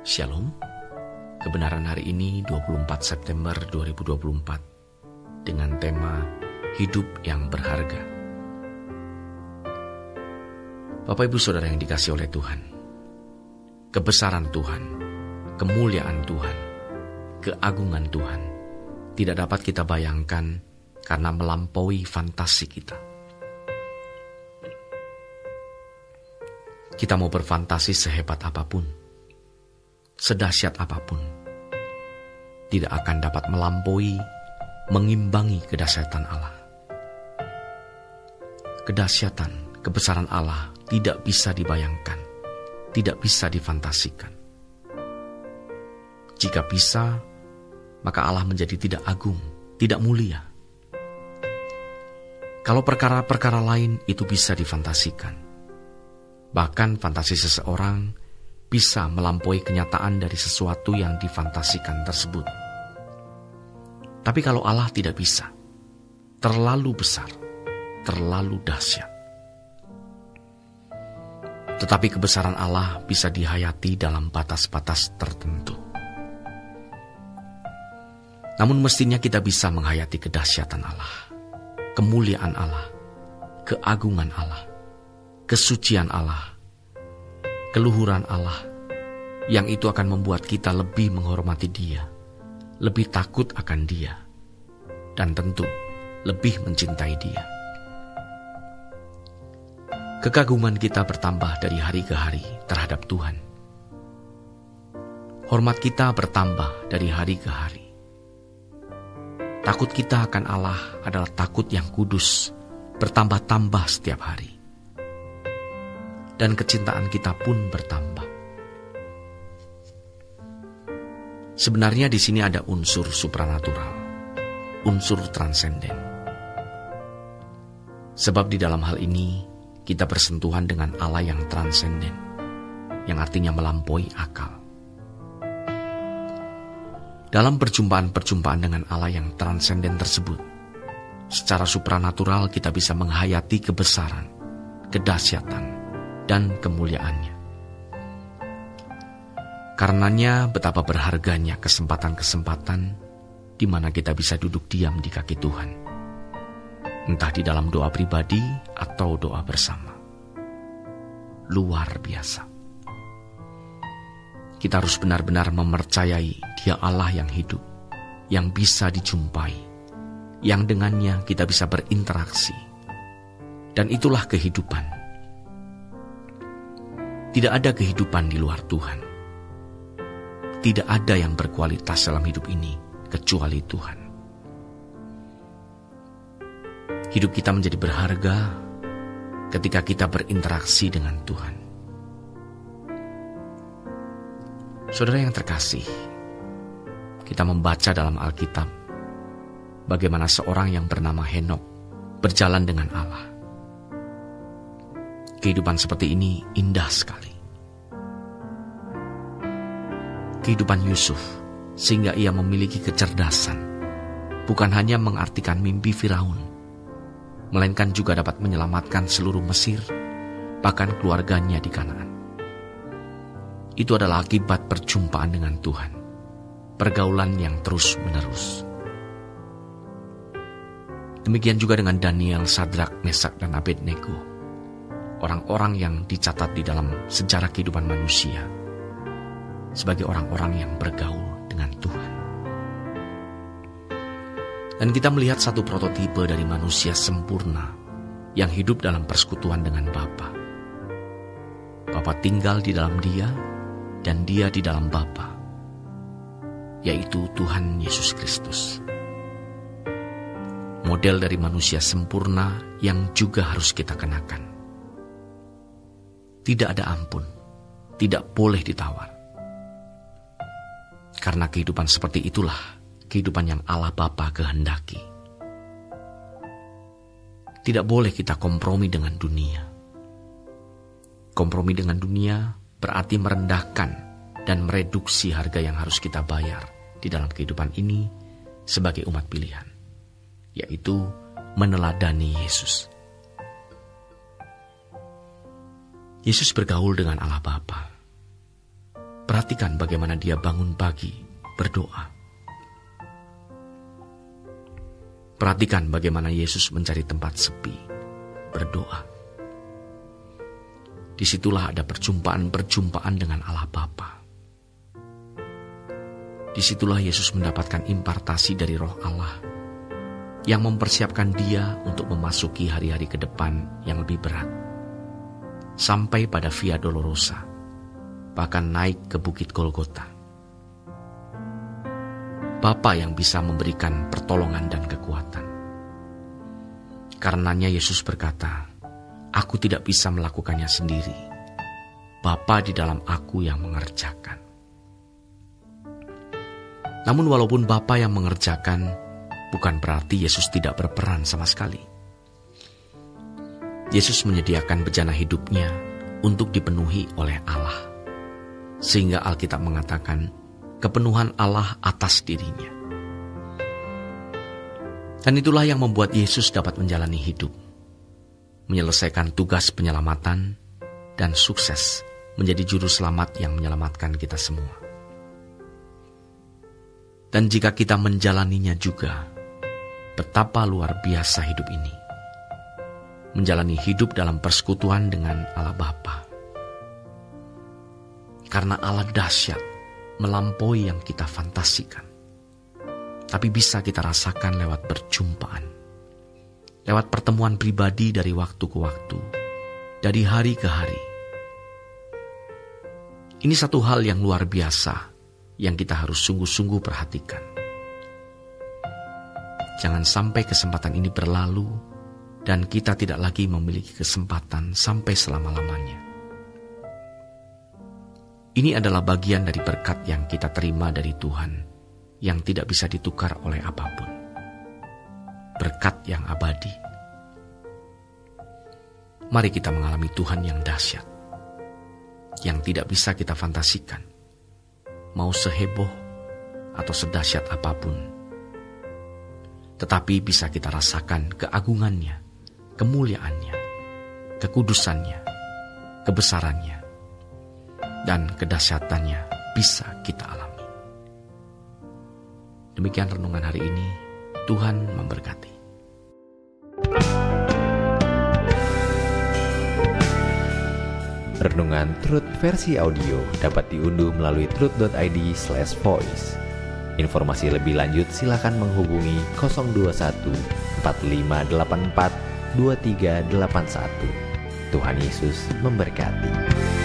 Shalom. Kebenaran hari ini 24 September 2024 dengan tema Hidup yang Berharga. Bapak Ibu Saudara yang dikasihi oleh Tuhan, kebesaran Tuhan, kemuliaan Tuhan, keagungan Tuhan tidak dapat kita bayangkan karena melampaui fantasi kita. Kita mau berfantasi sehebat apapun, sedahsyat apapun, tidak akan dapat melampaui, mengimbangi kedahsyatan Allah. Kedahsyatan, kebesaran Allah tidak bisa dibayangkan, tidak bisa difantasikan. Jika bisa, maka Allah menjadi tidak agung, tidak mulia. Kalau perkara-perkara lain itu bisa difantasikan. Bahkan fantasi seseorang bisa melampaui kenyataan dari sesuatu yang difantasikan tersebut. Tapi kalau Allah tidak bisa, terlalu besar, terlalu dahsyat. Tetapi kebesaran Allah bisa dihayati dalam batas-batas tertentu. Namun mestinya kita bisa menghayati kedahsyatan Allah, kemuliaan Allah, keagungan Allah, kesucian Allah, keluhuran Allah, yang itu akan membuat kita lebih menghormati Dia, lebih takut akan Dia, dan tentu lebih mencintai Dia. Kekaguman kita bertambah dari hari ke hari terhadap Tuhan. Hormat kita bertambah dari hari ke hari. Takut kita akan Allah adalah takut yang kudus, bertambah-tambah setiap hari. Dan kecintaan kita pun bertambah. Sebenarnya di sini ada unsur supranatural, unsur transenden. Sebab di dalam hal ini kita bersentuhan dengan Allah yang transenden, yang artinya melampaui akal. Dalam perjumpaan-perjumpaan dengan Allah yang transenden tersebut, secara supranatural kita bisa menghayati kebesaran, kedahsyatan, dan kemuliaannya. Karenanya betapa berharganya kesempatan-kesempatan di mana kita bisa duduk diam di kaki Tuhan, entah di dalam doa pribadi atau doa bersama. Luar biasa. Kita harus benar-benar mempercayai Dia Allah yang hidup, yang bisa dijumpai, yang dengannya kita bisa berinteraksi. Dan itulah kehidupan. Tidak ada kehidupan di luar Tuhan. Tidak ada yang berkualitas dalam hidup ini kecuali Tuhan. Hidup kita menjadi berharga ketika kita berinteraksi dengan Tuhan. Saudara yang terkasih, kita membaca dalam Alkitab bagaimana seorang yang bernama Henokh berjalan dengan Allah. Kehidupan seperti ini indah sekali. Kehidupan Yusuf, sehingga ia memiliki kecerdasan, bukan hanya mengartikan mimpi Firaun, melainkan juga dapat menyelamatkan seluruh Mesir, bahkan keluarganya di Kanaan. Itu adalah akibat perjumpaan dengan Tuhan, pergaulan yang terus-menerus. Demikian juga dengan Daniel, Sadrak, Mesak, dan Abednego, orang-orang yang dicatat di dalam sejarah kehidupan manusia sebagai orang-orang yang bergaul dengan Tuhan. Dan kita melihat satu prototipe dari manusia sempurna yang hidup dalam persekutuan dengan Bapa. Bapa tinggal di dalam dia dan dia di dalam Bapa, yaitu Tuhan Yesus Kristus. Model dari manusia sempurna yang juga harus kita kenakan. Tidak ada ampun, tidak boleh ditawar. Karena kehidupan seperti itulah kehidupan yang Allah Bapa kehendaki. Tidak boleh kita kompromi dengan dunia. Kompromi dengan dunia berarti merendahkan dan mereduksi harga yang harus kita bayar di dalam kehidupan ini sebagai umat pilihan, yaitu meneladani Yesus. Yesus bergaul dengan Allah Bapa. Perhatikan bagaimana dia bangun pagi berdoa. Perhatikan bagaimana Yesus mencari tempat sepi berdoa. Disitulah ada perjumpaan-perjumpaan dengan Allah Bapa. Disitulah Yesus mendapatkan impartasi dari Roh Allah yang mempersiapkan dia untuk memasuki hari-hari ke depan yang lebih berat. Sampai pada Via Dolorosa, bahkan naik ke Bukit Golgota. Bapa yang bisa memberikan pertolongan dan kekuatan. Karenanya Yesus berkata, "Aku tidak bisa melakukannya sendiri. Bapa di dalam aku yang mengerjakan." Namun walaupun Bapa yang mengerjakan, bukan berarti Yesus tidak berperan sama sekali. Yesus menyediakan bejana hidupnya untuk dipenuhi oleh Allah. Sehingga Alkitab mengatakan, kepenuhan Allah atas dirinya. Dan itulah yang membuat Yesus dapat menjalani hidup, menyelesaikan tugas penyelamatan, dan sukses menjadi juru selamat yang menyelamatkan kita semua. Dan jika kita menjalaninya juga, betapa luar biasa hidup ini. Menjalani hidup dalam persekutuan dengan Allah Bapa. Karena Allah dahsyat, melampaui yang kita fantasikan. Tapi bisa kita rasakan lewat perjumpaan. Lewat pertemuan pribadi dari waktu ke waktu. Dari hari ke hari. Ini satu hal yang luar biasa yang kita harus sungguh-sungguh perhatikan. Jangan sampai kesempatan ini berlalu dan kita tidak lagi memiliki kesempatan sampai selama-lamanya. Ini adalah bagian dari berkat yang kita terima dari Tuhan yang tidak bisa ditukar oleh apapun. Berkat yang abadi. Mari kita mengalami Tuhan yang dahsyat, yang tidak bisa kita fantasikan. Mau seheboh atau sedahsyat apapun, tetapi bisa kita rasakan keagungannya, kemuliaannya, kekudusannya, kebesarannya, dan kedahsyatannya bisa kita alami. Demikian renungan hari ini. Tuhan memberkati. Renungan Truth versi audio dapat diunduh melalui truth.id/voice. Informasi lebih lanjut silakan menghubungi 021 4584 2381. Tuhan Yesus memberkati.